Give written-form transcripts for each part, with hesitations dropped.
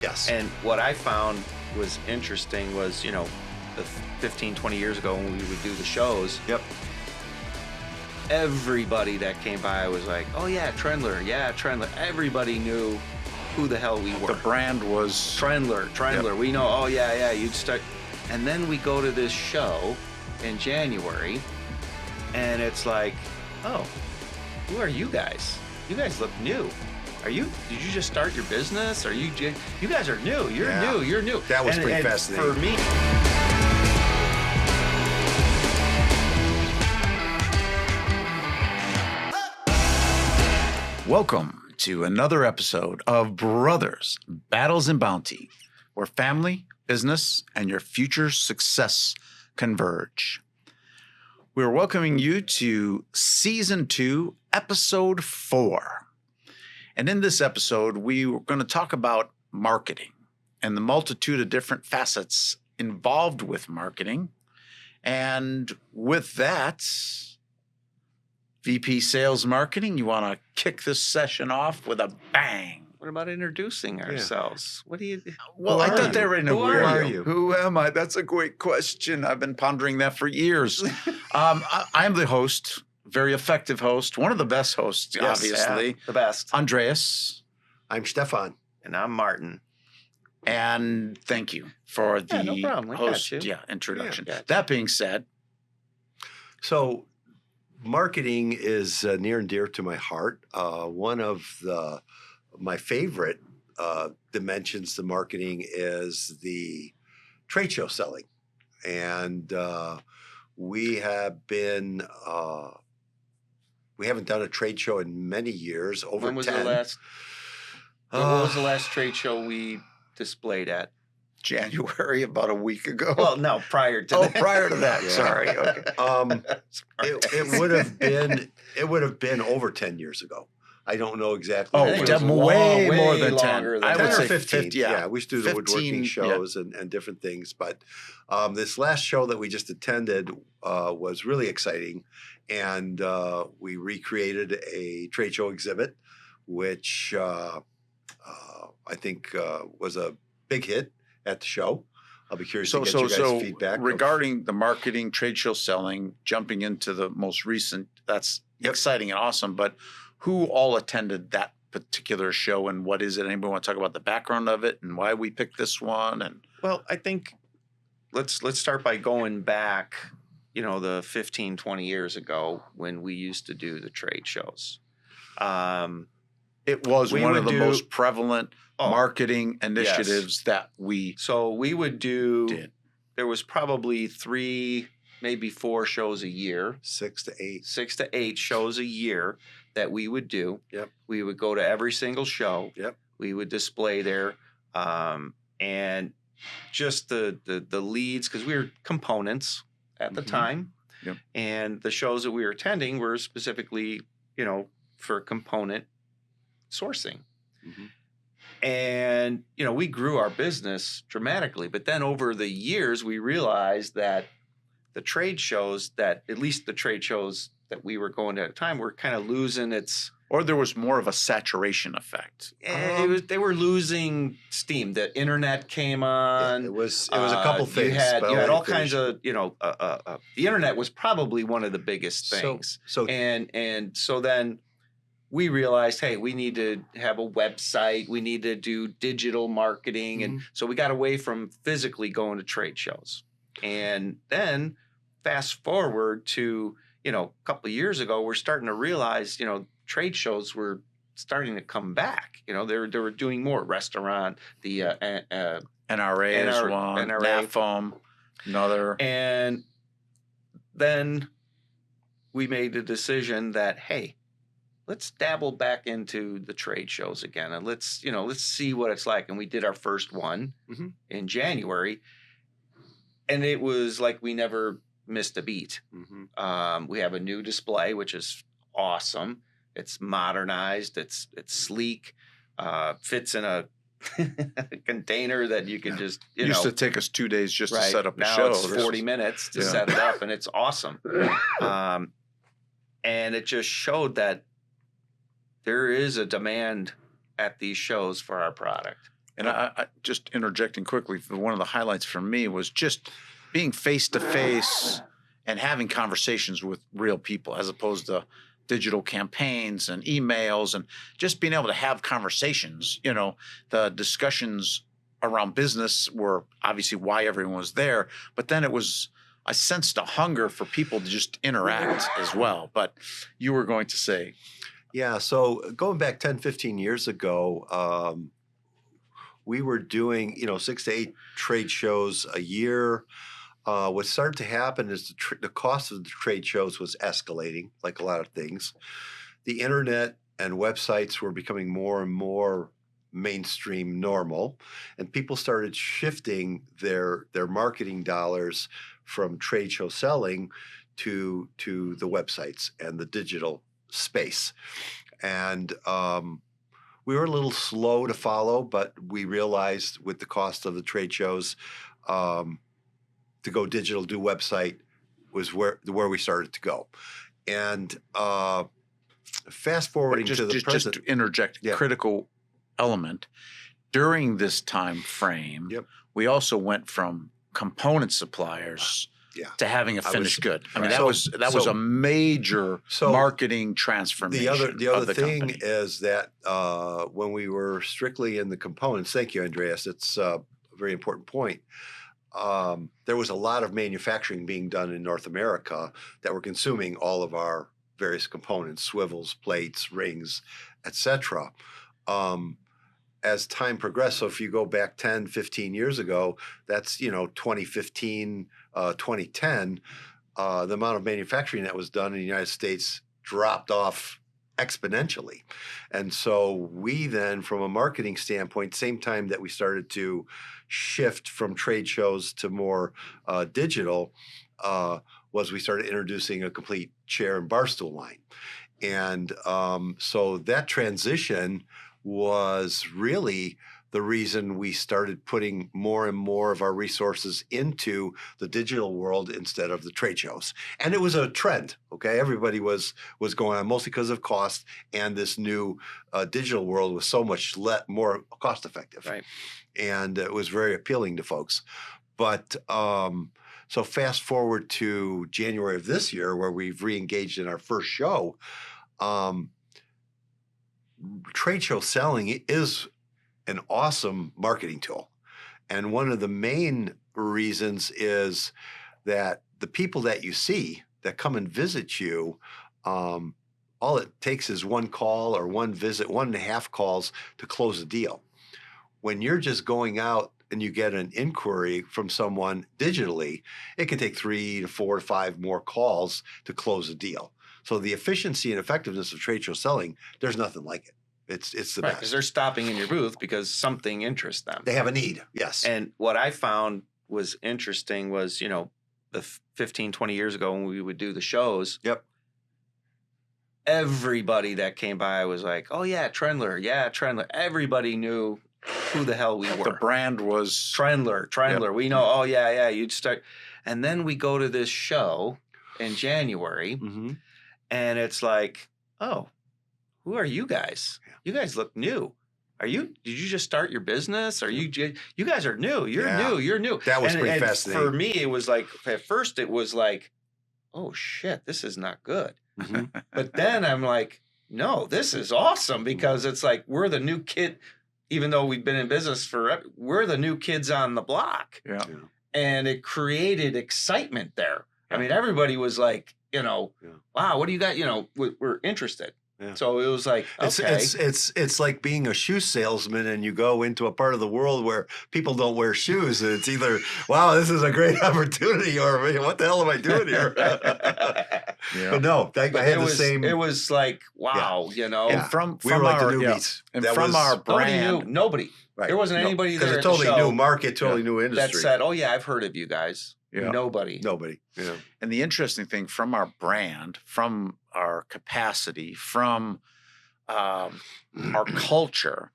Yes. And what I found was interesting was, the 15, 20 years ago when we would do the shows, Yep. everybody that came by was like, oh yeah, Trendler. Everybody knew who the hell we were. The brand was Trendler. Yep. We know, oh yeah, you'd start. And then we go to this show in January, and it's like, oh, who are you guys? You guys look new. Did you just start your business? You guys are new. You're new. That was pretty and fascinating. for me. Welcome to another episode of Brothers, Battles and Bounty, where family, business, and your future success converge. We're welcoming you to Season 2, Episode 4. And in this episode, we were going to talk about marketing and the multitude of different facets involved with marketing. And with that, VP Sales Marketing, you want to kick this session off with a bang. What about introducing ourselves? What do you? Well, I thought they were in a Who weird. are you? Who am I? That's a great question. I've been pondering that for years. I'm the host, very effective host, one of the best hosts, Yes. obviously. Yeah, the best. Andreas, I'm Stefan. And I'm Martin. and thank you for the no problem. We got host you. introduction. Yeah, gotcha. That being said, So, marketing is near and dear to my heart. One of my favorite dimensions to marketing is the trade show selling. And we haven't done a trade show in many years, over When was 10. When was the last trade show we displayed at? January, about a week ago. Well, no, prior to that. prior to that. Yeah. Sorry. Okay. It would have been over 10 years ago. I don't know exactly. Oh, I think it was way more than 10. longer than I that. would 10 say or 15. 50, Yeah, we used to do the 15, woodworking yeah. shows and different things. But this last show that we just attended was really exciting. And we recreated a trade show exhibit, which I think was a big hit at the show. I'll be curious to get you guys' feedback. Regarding the marketing, trade show selling, jumping into the most recent, that's exciting and awesome. But who all attended that particular show and what is it? Anybody want to talk about the background of it and why we picked this one? And Well, I think let's start by going back, the 15, 20 years ago when we used to do the trade shows. it was We one of would the do- most prevalent marketing initiatives that we So we would do, did. there was probably 3, maybe 4 shows a year, 6 to 8. 6 to 8 shows a year that we would do. Yep. We would go to every single show. Yep. We would display there. And just the leads, because we were components at the Mhm. time. Yep. And the shows that we were attending were specifically, for component sourcing. Mhm. And, we grew our business dramatically. But then over the years, we realized that the trade shows that we were going to at the time were kind of losing its, Or there was more of a saturation effect. they were losing steam. The internet came on. It was a couple things. You had but I'll let all finish. kinds of, the internet was probably one of the biggest things. So And so then we realized, hey, we need to have a website. We need to do digital marketing. And so we got away from physically going to trade shows. And then fast forward to, a couple of years ago, we're starting to realize, trade shows were starting to come back. They were doing more restaurant, the NRA is one, NRA. NAFM, another. And then we made the decision that, hey, let's dabble back into the trade shows again, and let's see what it's like. And we did our first one in January, and it was like we never missed a beat. We have a new display, which is awesome. It's modernized. It's sleek. Fits in a container that you can just Used to take us 2 days just to set up a now show. it's 40 minutes to set it up, and it's awesome. And it just showed that there is a demand at these shows for our product. And I just interjecting quickly, one of the highlights for me was just being face to face and having conversations with real people as opposed to digital campaigns and emails, and just being able to have conversations. You know, the discussions around business were obviously why everyone was there, but then I sensed a hunger for people to just interact as well. But you were going to say. Yeah, so going back 10, 15 years ago, we were doing, 6 to 8 trade shows a year. What started to happen is the cost of the trade shows was escalating, like a lot of things. The internet and websites were becoming more and more mainstream normal, and people started shifting their marketing dollars from trade show selling to the websites and the digital space. And we were a little slow to follow, but we realized with the cost of the trade shows, to go digital, do website was where we started to go. And fast forwarding to the present, just to interject, critical element during this time frame. Yep. We also went from component suppliers to having a finished good. I mean, that was a major marketing transformation. The other thing company. is that when we were strictly in the components, thank you, Andreas. It's a very important point. There was a lot of manufacturing being done in North America that were consuming all of our various components, swivels, plates, rings, etc. As time progressed, so if you go back 10, 15 years ago, that's, 2015, 2010, the amount of manufacturing that was done in the United States dropped off exponentially. And so we then, from a marketing standpoint, same time that we started to shift from trade shows to more digital, was we started introducing a complete chair and bar stool line. And so that transition was really the reason we started putting more and more of our resources into the digital world instead of the trade shows. And it was a trend, okay? Everybody was going on, mostly because of cost, and this new digital world was so much more cost effective. Right. And it was very appealing to folks. But so fast forward to January of this year, where we've re-engaged in our first show, trade show selling is an awesome marketing tool. And one of the main reasons is that the people that you see that come and visit you, all it takes is one call or one visit, 1.5 calls to close a deal. When you're just going out and you get an inquiry from someone digitally, it can take 3 to 4 to 5 more calls to close a deal. So the efficiency and effectiveness of trade show selling, there's nothing like it. It's the Right, best. because they're stopping in your booth because something interests them. They have a need, yes. And what I found was interesting was, the 15, 20 years ago when we would do the shows, Yep. everybody that came by was like, oh, yeah, Trendler. Everybody knew who the hell we were. The brand was Trendler. Yep. We know, oh, yeah, you'd start. And then we go to this show in January, Mm-hmm. and it's like, oh, who are you guys? Yeah. You guys look new. Did you just start your business? You guys are new. You're new. That was and pretty fascinating. For me, it was like, at first it was like, oh shit, this is not good. Mm-hmm. But then I'm like, no, this is awesome, because it's like, we're the new kid, even though we've been in business forever, we're the new kids on the block. Yeah. And it created excitement there. I mean, everybody was like, wow, what do you got? We're interested. Yeah. So it was like, okay. It's like being a shoe salesman, and you go into a part of the world where people don't wear shoes, and it's either, wow, this is a great opportunity, or what the hell am I doing here? But no, I had the same. It was like, wow, Yeah. From we were like our the newbies. and That from was, our brand, nobody. Right. There wasn't anybody there because at it's totally the show new market, totally new industry. that said, oh yeah, I've heard of you guys. Yeah. Nobody. Yeah. And the interesting thing, from our brand, from our capacity, from our culture,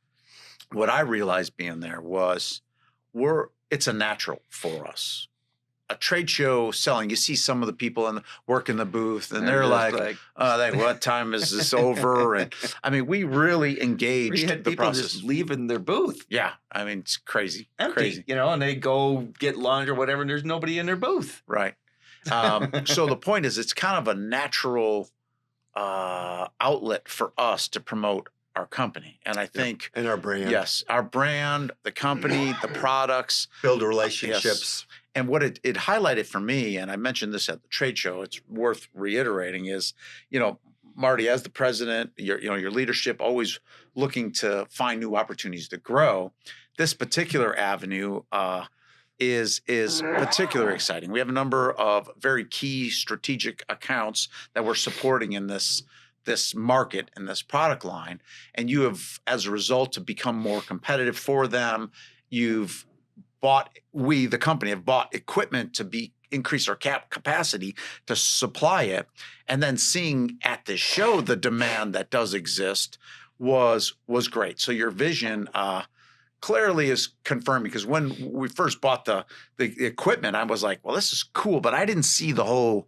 what I realized being there was it's a natural for us. a trade show selling, you see some of the people work in the booth, and they're like, what time is this over? And I mean, we really engaged We had the people process. just leaving their booth Yeah, I mean, it's crazy. empty, Crazy. and they go get lunch or whatever, and there's nobody in their booth. Right. So the point is, it's kind of a natural outlet for us to promote our company. And I think, and our brand. yes, our brand, the company, the products. Build relationships. Yes. And what it highlighted for me, and I mentioned this at the trade show, it's worth reiterating, is, Marty, as the president, your leadership always looking to find new opportunities to grow. This particular avenue is particularly exciting. We have a number of very key strategic accounts that we're supporting in this market and this product line, and you have, as a result, to become more competitive for them. The company have bought equipment to increase our capacity to supply it, and then seeing at this show the demand that does exist was great. So your vision clearly is confirmed, because when we first bought the equipment, I was like, well, this is cool, but I didn't see the whole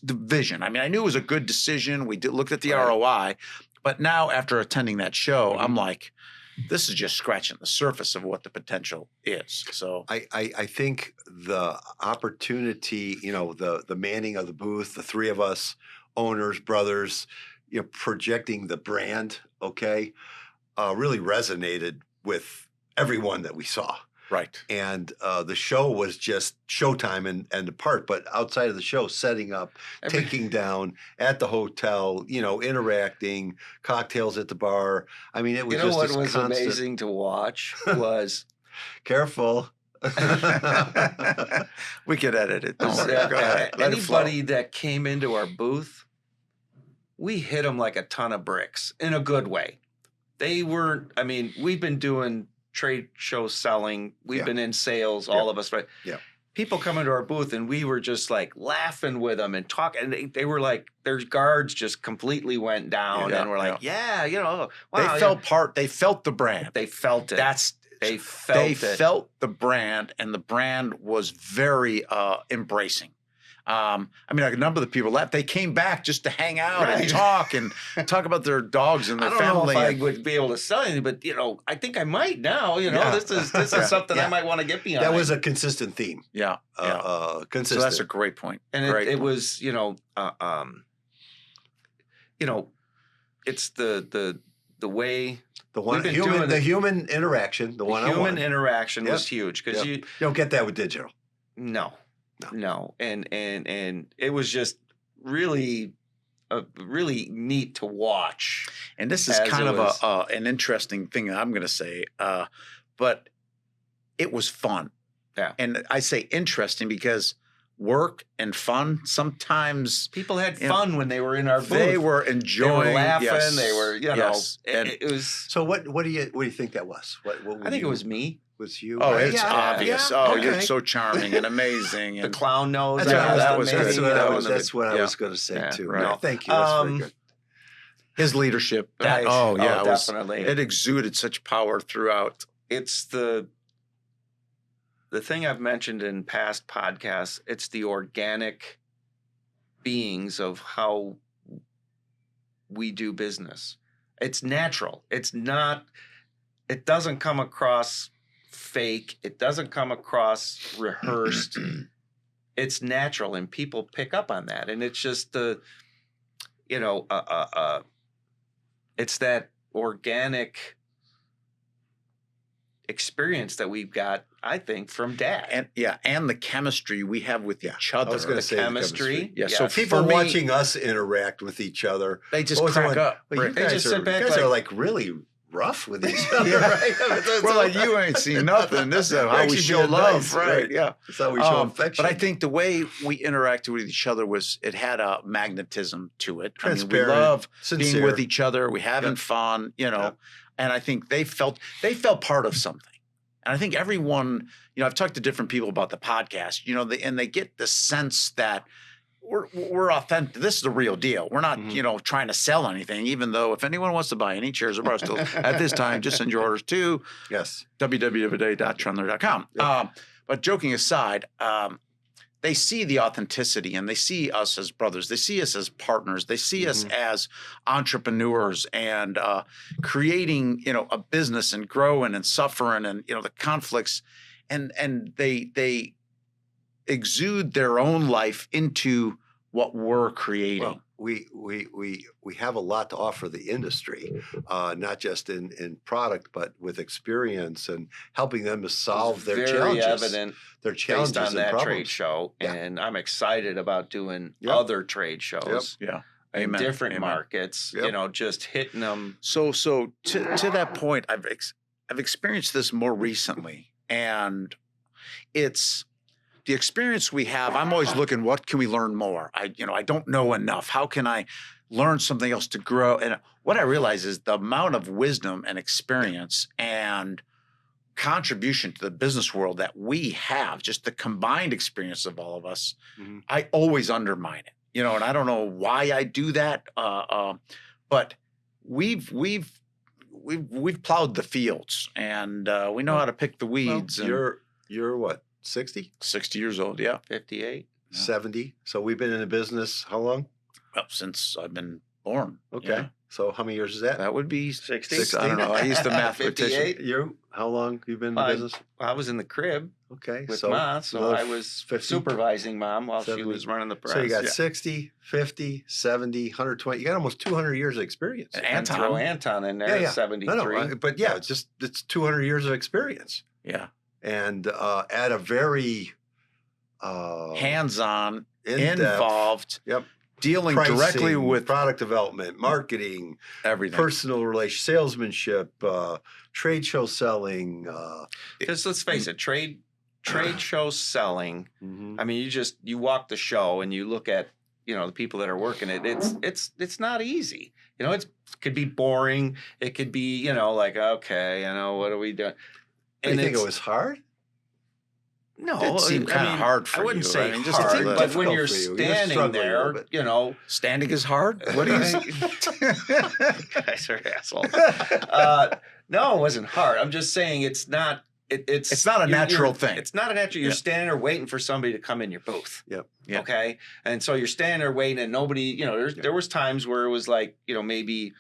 vision. I mean, I knew it was a good decision. We looked at the ROI, but now after attending that show, I'm like, this is just scratching the surface of what the potential is. So I think the opportunity, the manning of the booth, the three of us, owners, brothers, projecting the brand, really resonated with everyone that we saw. right. And the show was just showtime and the part, but outside of the show, setting up, taking down at the hotel, interacting, cocktails at the bar. I mean, it was just what this was constant... amazing to watch was Careful. We could edit it. Don't worry. Go ahead. Let it flow. anybody that came into our booth, we hit them like a ton of bricks in a good way. They weren't, we've been doing trade show selling. We've been in sales, all of us, right? Yeah. People come into our booth and we were just like laughing with them and talking. And they were like, their guards just completely went down. And we're like, wow. They felt the brand. They felt it. They felt the brand, and the brand was very embracing. A number of the people left. They came back just to hang out and talk about their dogs and their family. I don't know if I would be able to sell anything, but I think I might now. This is something I might want to get behind. That was a consistent theme. Yeah, consistent. So that's a great point. And it was, it's the way. The human interaction, the one-on-one. Human interaction was huge, because you don't get that with digital. No, and it was just really neat to watch. And this is kind of an interesting thing that I'm going to say, but it was fun. Yeah, and I say interesting because work and fun, sometimes people had fun when they were in our booth. They were enjoying, they were laughing. Yes, they were, and it was. So what do you think that was? What I think it was me. Was you? Oh, it's obvious. Yeah. Oh, you're so charming and amazing. The clown nose. That's what I was going to say too. Right. No, thank you. That's very good. His leadership. Definitely. It exuded such power throughout. It's the thing I've mentioned in past podcasts. It's the organic beings of how we do business. It's natural. It's not. It doesn't come across fake. It doesn't come across rehearsed. It's natural, and people pick up on that. And it's just it's that organic experience that we've got, I think, from Dad. And the chemistry we have with each other. I was going to say chemistry. Yeah. Yes. So people watching us interact with each other, they just crack up. Well, you they just sit back. You guys are like really rough with each other, right? We're like, you ain't seen nothing. This is how we show love, nice, right? Yeah, that's how we show affection. But I think the way we interacted with each other it had a magnetism to it. Transparent, we love sincere. being with each other. We having fun, and I think they felt part of something. And I think everyone, I've talked to different people about the podcast, and they get the sense that we're authentic. This is the real deal. We're not, trying to sell anything, even though if anyone wants to buy any chairs or bar stools at this time, just send your orders to www.trendler.com. But joking aside, they see the authenticity and they see us as brothers. They see us as partners. They see us as entrepreneurs and creating, a business and growing and suffering and, the conflicts. And they exude their own life into what we're creating. Well, we have a lot to offer the industry, not just in product, but with experience and helping them to solve their challenges. Evident their challenges based on that problems. trade show, Yeah. and I'm excited about doing Yep. other trade shows Yeah. in Amen. different Amen. markets. Yep. Just hitting them. So to that point, I've experienced this more recently, and it's the experience we have. I'm always looking, what can we learn more? I don't know enough. How can I learn something else to grow? And what I realize is the amount of wisdom and experience and contribution to the business world that we have, just the combined experience of all of us, I always undermine it. And I don't know why I do that, but we've plowed the fields, and we know how to pick the weeds. and You're what, 60? 60 years old, yeah. 58. 70? So we've been in the business how long? Well, since I've been born. Okay. Yeah. So how many years is that? That would be 60? I don't know. I used the mathematician. 58. You? How long you been in the business? I was in the crib Okay. with so Ma, so another I was 50? supervising Mom while 70. she was running the press. So you got Yeah. 60, 50, 70, 120. You got almost 200 years of experience. And And throw Anton in there Yeah, at yeah. 73. No, but yeah, it's 200 years of experience. Yeah. And at a very Hands-on, in-depth, involved, Yep. dealing pricing, directly with product development, marketing, everything. personal relations, salesmanship, trade show selling. Because let's face it, trade show selling. I mean, you walk the show and you look at the people that are working it. It's not easy. It could be boring. It could be like, okay, what are we doing? And you think it was hard? No, It seemed kind of hard for you. I wouldn't say I mean, just hard, a little but when difficult you're for you. You're standing struggling a there, little bit. standing is hard. What do you? guys are assholes. No, it wasn't hard. I'm just saying it's not. It's not a natural thing. It's not a natural. You're Yeah. standing there waiting for somebody to come in your booth. Yep. Yeah. Okay. And so you're standing there waiting, and nobody. There was times where it was like maybe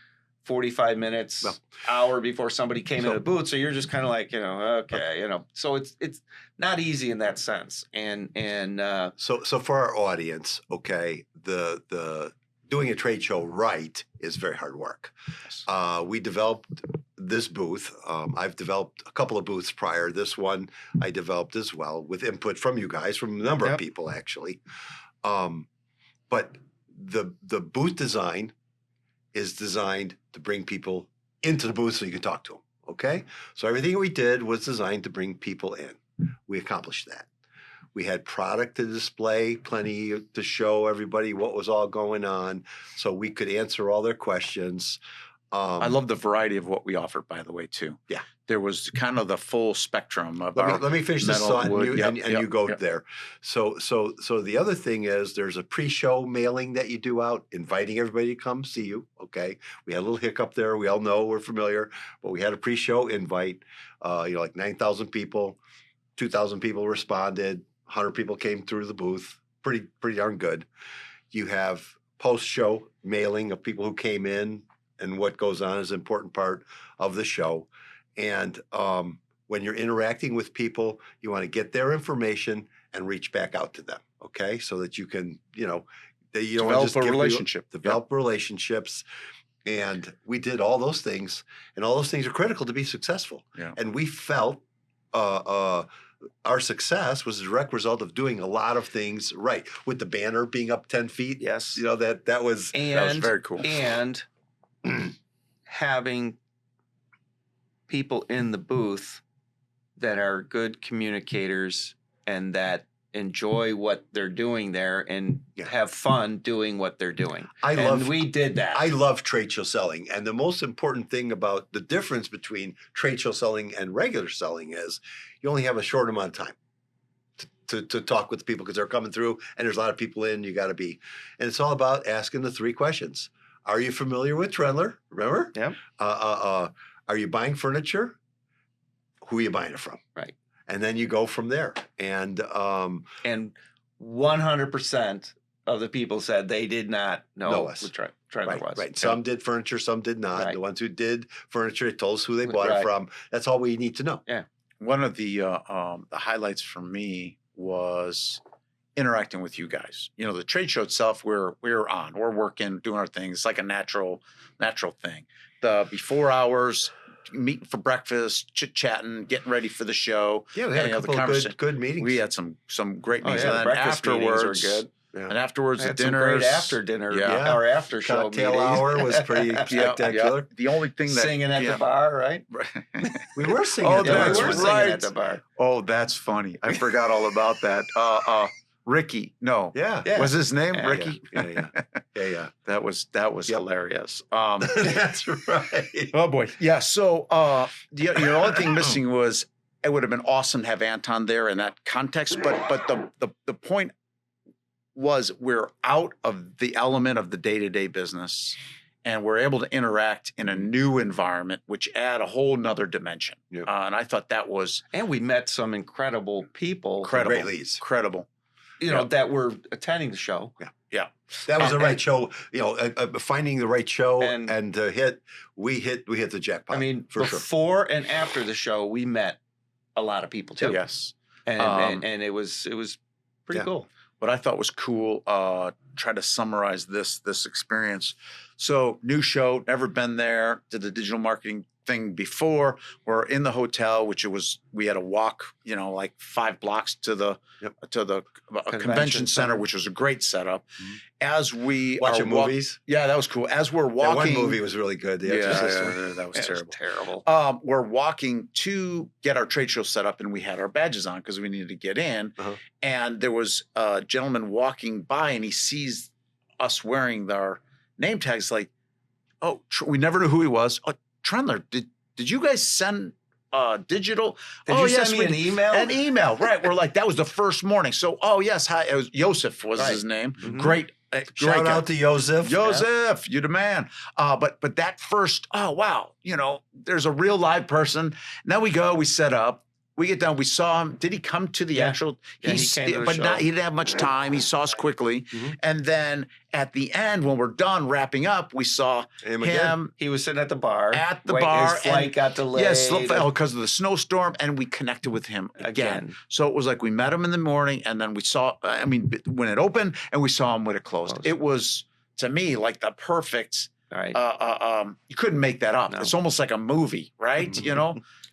45 minutes, Well, hour before somebody came so- in the booth. So you're just kind of like okay, So it's not easy in that sense. And So for our audience, okay, the doing a trade show right is very hard work. We developed this booth. I've developed a couple of booths prior. This one I developed as well with input from you guys, from a number of Yep. people actually. But the booth design is designed to bring people into the booth so you can talk to them. Okay, so everything we did was designed to bring people in. We accomplished that. We had product to display, plenty to show everybody what was all going on, so we could answer all their questions. I love the variety of what we offered, by the way, too. Yeah. There was kind of the full spectrum of Let me finish this metal, thought, and wood. you go Yep. there. So the other thing is there's a pre-show mailing that you do out, inviting everybody to come see you. Okay, we had a little hiccup there. We all know, we're familiar, but we had a pre-show invite. Like 9,000 people, 2,000 people responded, 100 people came through the booth. Pretty darn good. You have post-show mailing of people who came in, and what goes on is an important part of the show. And when you're interacting with people, you want to get their information and reach back out to them, okay? So that you can, you don't want to Develop just a give people- relationship. develop relationships. And we did all those things, and all those things are critical to be successful. Yeah. And we felt our success was a direct result of doing a lot of things right, with the banner being up 10 feet. yes, That was very cool. And having people in the booth that are good communicators and that enjoy what they're doing there and Yeah. have fun doing what they're doing. I we did that. I love trade show selling. And the most important thing about the difference between trade show selling and regular selling is you only have a short amount of time to talk with people because they're coming through and there's a lot of people in. You got to be. And it's all about asking the three questions. Are you familiar with Trendler? Remember? Yep. Are you buying furniture? Who are you buying it from? Right. And then you go from there. And And 100% of the people said they did not know us. who Trendler was. Right. Some did furniture, some did not. Right. The ones who did furniture, they told us who they bought it Right. from. That's all we need to know. Yeah. One of the highlights for me was interacting with you guys. You know, the trade show itself, we're working, doing our things. It's like a natural thing. The before hours, meeting for breakfast, chit-chatting, getting ready for the show. Yeah, we had a couple of good meetings. We had some great meetings. Yeah, And the then breakfast meetings afterwards, were good. Yeah. and afterwards, I the had some dinners. great after dinner, Yeah. or after show Cocktail meetings. hour was pretty spectacular. The only thing that Singing at the bar, right? We were singing. Oh, at the Yeah, that's we were bar. singing right. at the bar. Oh, that's funny. I forgot all about that. Ricky, no, Yeah. Yeah. was his name Yeah. Ricky? Yeah. That was Yep. hilarious. That's right. Oh boy, yeah. So the only thing missing was it would have been awesome to have Anton there in that context, but the point was we're out of the element of the day-to-day business, and we're able to interact in a new environment, which add a whole nother dimension. Yep. And I thought that was And we met some incredible people, incredible. Great leads. Incredible. that were attending the show. That was the right And- show. Finding the right show And- and we hit the jackpot. I mean, for sure. before and after the show, we met a lot of people too. Yes. And it was pretty Yeah. cool. What I thought was cool, try to summarize this experience. So new show, never been there, did the digital marketing thing before. We're in the hotel, we had to walk, like 5 blocks to the convention center, which was a great setup. Mhm. As we Watching movies. yeah, that was cool. As we're That walking, one movie was really good. The Exorcist. yeah, that was It was terrible. terrible. We're walking to get our trade show set up, and we had our badges on because we needed to get in. Uh-huh. And there was a gentleman walking by, and he sees us wearing our name tags. Like, oh, we never knew who he was. Oh, Trendler, did you guys send digital? Did oh, you yes, send me we an email? An email, right? We're like, that was the first morning. So, oh yes, hi. It was Joseph was Right. his name. Mhm. Great. Shout great guy. out to Joseph. Joseph, you the man. But that first, oh wow, there's a real live person. Now we go, we set up, we get down, we saw him. Did he come to the Yeah. actual? Yeah, he came to the but show. he didn't have much time. He saw us quickly, Mhm. and then at the end, when we're done wrapping up, we saw Him again. him He was sitting at the bar. at the waiting- bar. His flight got delayed. Yes, because of the snowstorm, and we connected with him again. So it was like we met him in the morning, and then we saw. When it opened, and we saw him when it closed. Closed. It was to me like the perfect. All right. You couldn't make that up. No. It's almost like a movie, right?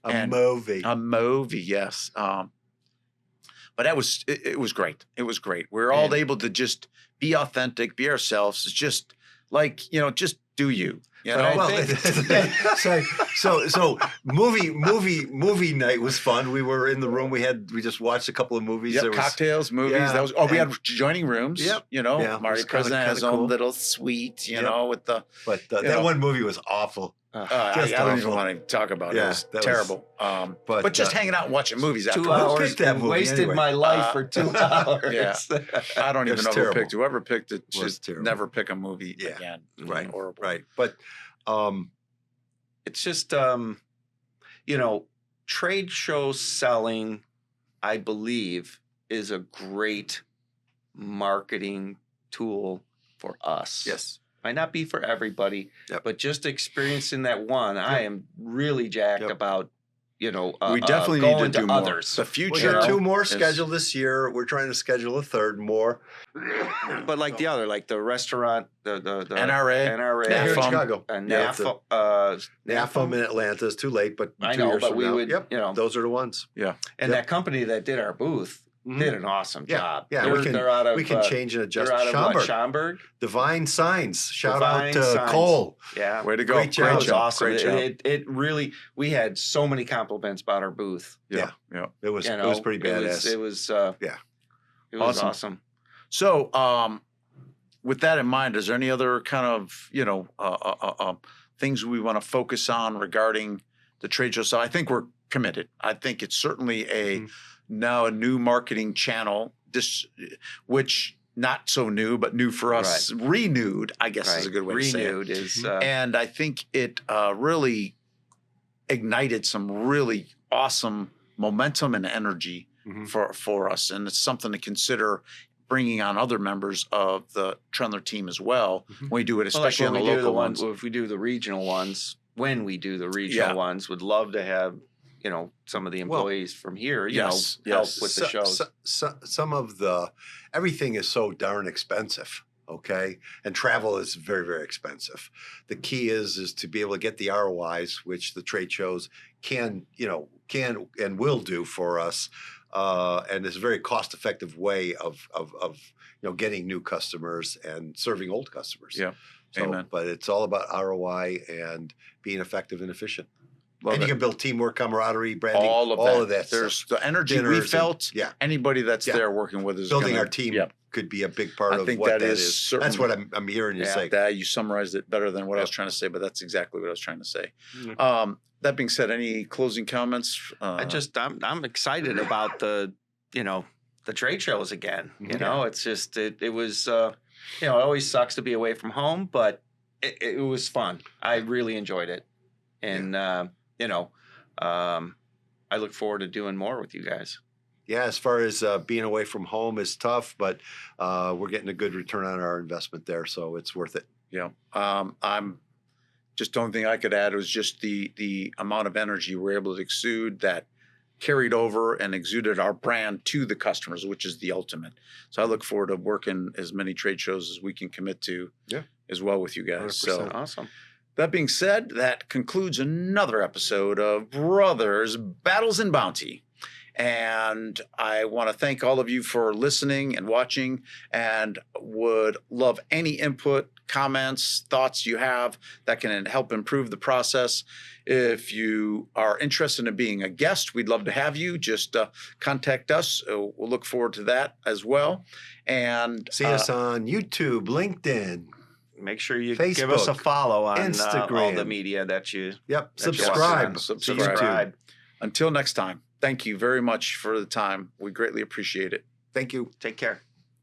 A movie. A movie, yes. But it was great. It was great. We were all And- able to just be authentic, be ourselves. It's just like, just do you. You But know? I think- so movie night was fun. We were in the room. We just watched a couple of movies. Yep, There was- cocktails, movies. Yeah, We had joining rooms. Yep. Yeah, it Mario was President had his kinda own cool. little suite, Yep. with the. but you that know. one movie was awful. I Just don't even awful. want to talk about it. Yeah, It was that was- terrible. but, just uh, hanging out and watching movies 2 afterwards. hours. picked that movie wasted anyway? my life for 2 hours. yeah. I don't It even was know terrible. who picked. Whoever picked it Was should terrible. never pick a movie Yeah, again. Right, Horrible. right. But It's just, trade show selling, I believe, is a great marketing tool for us. yes, Might not be for everybody, Yep. but just experiencing that one, I am really jacked Yep. about, We definitely need to going do to more. others. The we future. got 2 more is- scheduled this year. We're trying to schedule a third more. But like the other, like the restaurant, the NRA. NRA, Yeah, here in NAFM. Chicago. Yeah, NAFA, NAFM in Atlanta is too late, but I 2 know, years but from we now. would, Yep, those those are the ones. and Yep. that company that did our booth Mhm. did an awesome Yeah, job. yeah, they're out of we can change and adjust. They're out of what, Schaumburg. Schaumburg? Divine Signs. Shout Divine out to Signs. Cole. Yeah. Way to go. Great job. That Great was job. awesome. Great job. It really, we had so many compliments about our booth. Yeah. It was You it was know, pretty badass. It was Yeah. It was Awesome. awesome. So, with that in mind, is there any other kind of things we want to focus on regarding the trade show? So I think we're committed. I think it's certainly now a new marketing channel. Which not so new, but new for us. Renewed, I guess, is a good way to say it. Renewed is And I think it really ignited some really awesome momentum and energy Mhm. for us, and it's something to consider bringing on other members of the Trendler team as well. Mhm. When we do it, Well, like especially when on we the do the local ones, ones. if we do the regional ones, when we do the regional Yeah. ones, would love to have, you know, some of the Well, employees from here, you yes, know, help yes. with the shows. Some of the everything is so darn expensive. Okay, and travel is very, very expensive. The key is to be able to get the ROIs, which the trade shows can and will do for us, and it's a very cost effective way of getting new customers and serving old customers. Yeah. So, Amen. but it's all about ROI and being effective and efficient. Love and you it. can build teamwork, camaraderie, branding, all of that. There's stuff. the energy we Dinners and- felt. yeah. Anybody that's Yeah. there working with us is Building gonna- our team Yeah. could be a big part I of think what that that is is. certainly- That's what I'm hearing you Yeah, say. That you summarized it better than what I was Yep. trying to say, but that's exactly what I was trying to say. Mhm. That being said, any closing comments? I'm excited about the trade shows again. You Mhm. know, it's just it was it always sucks to be away from home, but it was fun. I really enjoyed it, and I look forward to doing more with you guys. Yeah, as far as being away from home is tough, but we're getting a good return on our investment there, so it's worth it. Yeah. I'm just the only thing I could add was just the amount of energy we're able to exude that carried over and exuded our brand to the customers, which is the ultimate. So I look forward to working as many trade shows as we can commit to as well with you guys. 100%. So Awesome. that being said, that concludes another episode of Brothers Battles and Bounty. And I want to thank all of you for listening and watching, and would love any input, comments, thoughts you have that can help improve the process. If you are interested in being a guest, we'd love to have you. Just contact us. We'll look forward to that as well. And See us on YouTube, LinkedIn. Make sure you give us a Facebook, follow on all Instagram. the media that you Yep, that you're subscribe. watching on. Subscribe. to YouTube. Subscribe. until next time, thank you very much for the time. We greatly appreciate it. Thank you. Take care.